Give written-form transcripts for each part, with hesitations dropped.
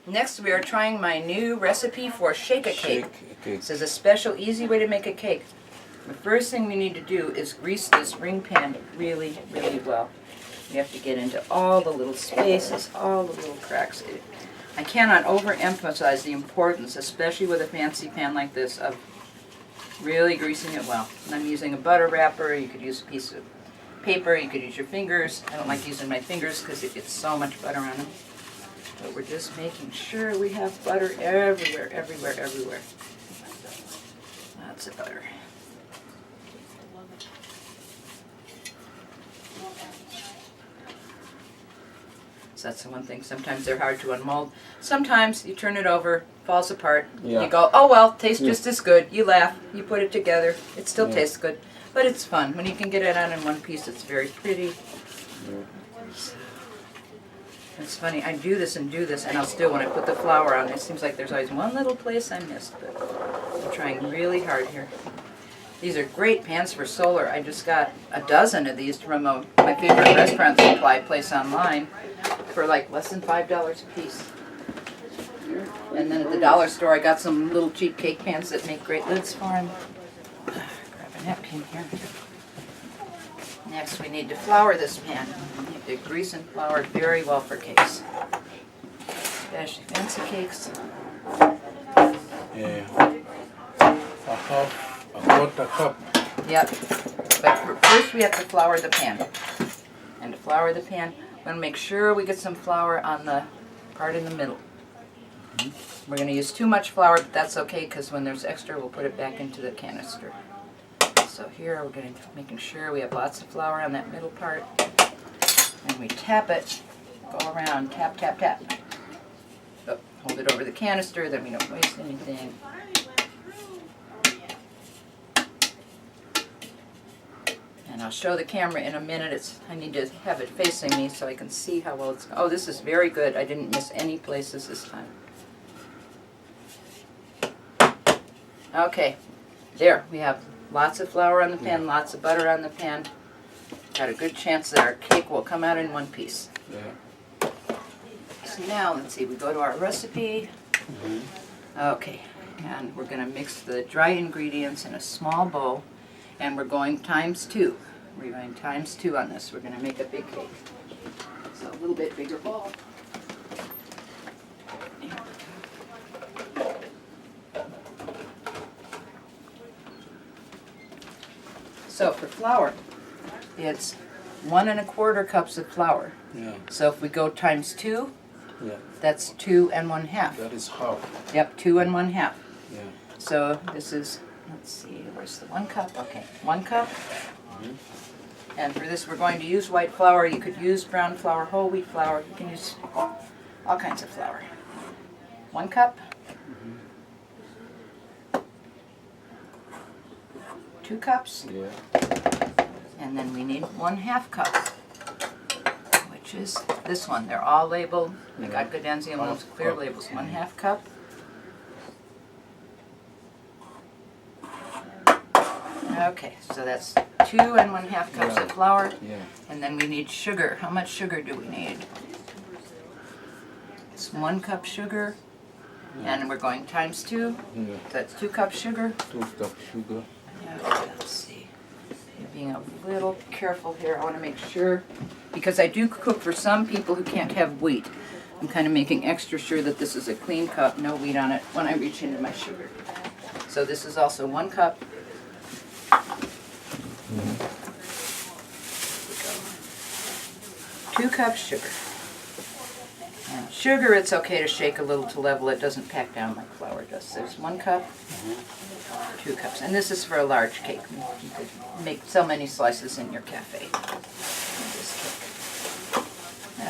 Next, we are trying my new recipe for shake-a-cake. Shake-a-cake. This is a special, easy way to make a cake. The first thing we need to do is grease this ring pan really, really well. We have to get into all the little spaces, all the little cracks. I cannot overemphasize the importance, especially with a fancy pan like this, of really greasing it well. And I'm using a butter wrapper. You could use a piece of paper. You could use your fingers. I don't like using my fingers because it gets so much butter on them. But we're just making sure we have butter everywhere, everywhere, everywhere. Lots of butter. So that's the one thing. Sometimes they're hard to unmold. Sometimes you turn it over, falls apart. Yeah. You go, oh well, tastes just as good. You laugh, you put it together. It still tastes good. But it's fun. When you can get it out in one piece, it's very pretty. It's funny, I do this, and I'll still, when I put the flour on, it seems like there's always one little place I missed, but I'm trying really hard here. These are great pans for solar. I just got a dozen of these from my favorite restaurant supply place online for like less than $5 a piece. And then at the dollar store, I got some little cheap cake pans that make great lids for them. Grab a napkin here. Next, we need to flour this pan. You need to grease and flour it very well for cakes, especially fancy cakes. Yeah. A quarter cup. Yep. But first, we have to flour the pan. And to flour the pan, we're going to make sure we get some flour on the part in the middle. We're going to use too much flour, but that's okay because when there's extra, we'll put it back into the canister. So here we're going to making sure we have lots of flour on that middle part, and we tap it, go around, tap, tap, tap. Oh, hold it over the canister, then we don't waste anything. And I'll show the camera in a minute. I need to have it facing me so I can see how well it's. Oh, this is very good. I didn't miss any places this time. Okay, there we have. Lots of flour on the pan, lots of butter on the pan. Got a good chance that our cake will come out in one piece. Yeah. So now, let's see, we go to our recipe. Okay, and we're going to mix the dry ingredients in a small bowl, and we're going ×2. We're going ×2 on this. We're going to make a big cake. So a little bit bigger bowl. So for flour, it's 1 1/4 cups of flour. Yeah. So if we go ×2, Yeah. that's 2 1/2. That is half. Yep, 2 1/2. Yeah. So this is, let's see, where's the 1 cup? Okay, 1 cup. And for this, we're going to use white flour. You could use brown flour, whole wheat flour. You can use all kinds of flour. 1 cup. 2 cups. Yeah. And then we need 1/2 cup, which is this one. They're all labeled. They got good enzyme, those clear labels. 1/2 cup. Okay, so that's 2 1/2 cups of flour. Yeah. And then we need sugar. How much sugar do we need? It's 1 cup sugar. And we're going ×2. Yeah. That's 2 cups sugar. 2 cups sugar. Okay, let's see. I'm being a little careful here. I want to make sure, because I do cook for some people who can't have wheat. I'm kind of making extra sure that this is a clean cup, no wheat on it, when I reach into my sugar. So this is also 1 cup. Here we go. 2 cups sugar. And sugar, it's okay to shake a little to level. It doesn't pack down like flour does. There's 1 cup. 2 cups. And this is for a large cake. You could make so many slices in your cafe.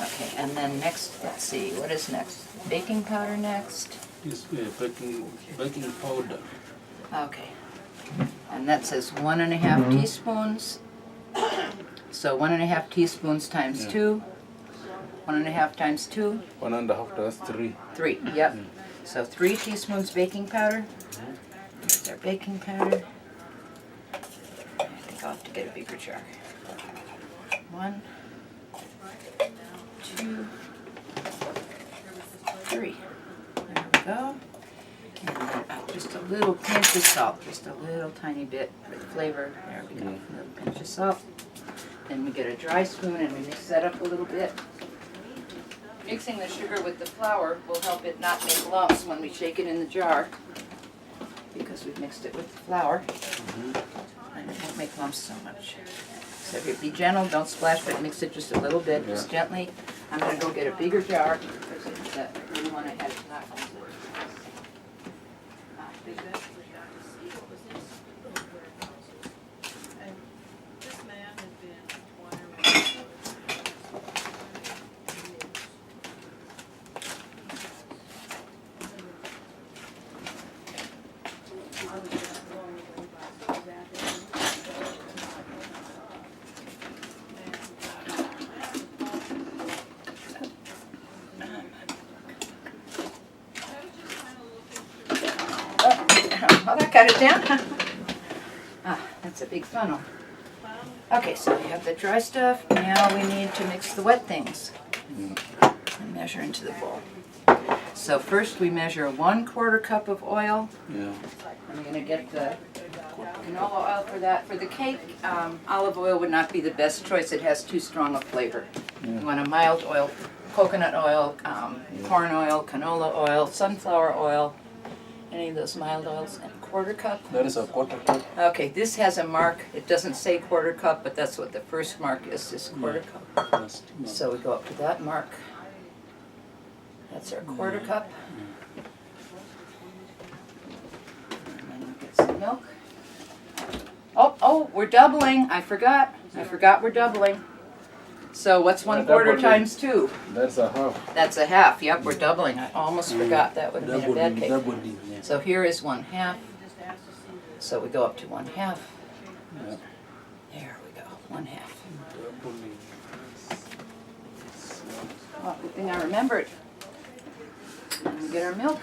Okay, and then next, let's see, what is next? Baking powder next. This baking powder. Okay. And that says 1 1/2 teaspoons. So 1 1/2 teaspoons ×2. 1 1/2 times 2. 1 1/2 times 3. 3, yep. So 3 teaspoons baking powder. Here's our baking powder. I think I'll have to get a bigger jar. 1, 2, 3. go. And then just a little pinch of salt, just a little tiny bit for the flavor. There we go, a little pinch of salt. Then we get a dry spoon and we mix that up a little bit. Mixing the sugar with the flour will help it not make lumps when we shake it in the jar, because we've mixed it with the flour. And it won't make lumps so much. So be gentle, don't splash, but mix it just a little bit, just gently. I'm going to go get a bigger jar, because it's that little one I had left. Oh, that got it down. That's a big funnel. Okay, so we have the dry stuff. Now we need to mix the wet things and measure into the bowl. So first we measure 1/4 cup of oil. Yeah. I'm going to get the canola oil for that. For the cake, olive oil would not be the best choice. It has too strong a flavor. You want a mild oil, coconut oil, corn oil, canola oil, sunflower oil, any of those mild oils, and 1/4 cup. That is a 1/4 cup. Okay, this has a mark. It doesn't say 1/4 cup, but that's what the first mark is 1/4 cup. So we go up to that mark. That's our 1/4 cup. And then we get some milk. Oh, we're doubling. I forgot we're doubling. So what's 1/4 times 2? That's a half. That's a half. Yep, we're doubling. I almost forgot. That would have been a bad cake. Doubling, yeah. So here is 1/2. So we go up to 1/2. Yeah. There we go, 1/2. Doubling. Well, good thing I remembered. And we get our milk.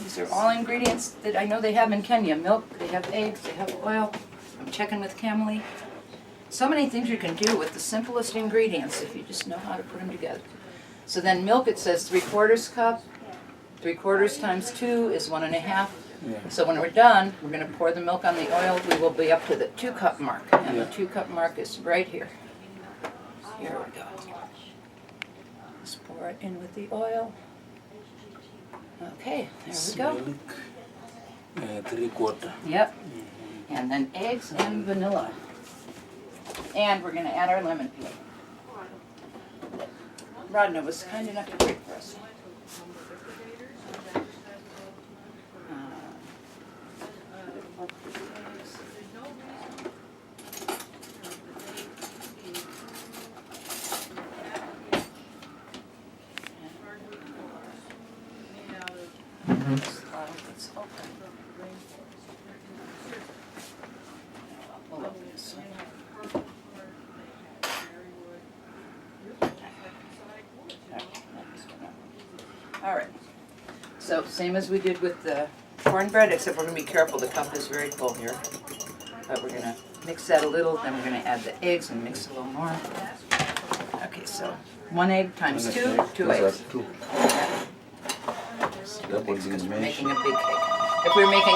These are all ingredients that I know they have in Kenya. Milk, they have eggs, they have oil. I'm checking with Camille. So many things you can do with the simplest ingredients if you just know how to put them together. So then milk, it says 3/4 cup. 3/4 times 2 is 1/2. Yeah. So when we're done, we're going to pour the milk on the oil. We will be up to the 2 cup mark. And the 2 cup mark is right here. Here we go. Just pour it in with the oil. Okay, there we go. Milk, 3/4. Yep. And then eggs and vanilla. And we're going to add our lemon peel. Rodna was kind enough to break for us. It's open. We'll open this one. All right. So same as we did with the cornbread, except we're going to be careful. The cup is very full here. But we're going to mix that a little. Then we're going to add the eggs and mix a little more. Okay, so 1 egg times 2, 2 eggs. Two. Because we're making a big cake. If we were making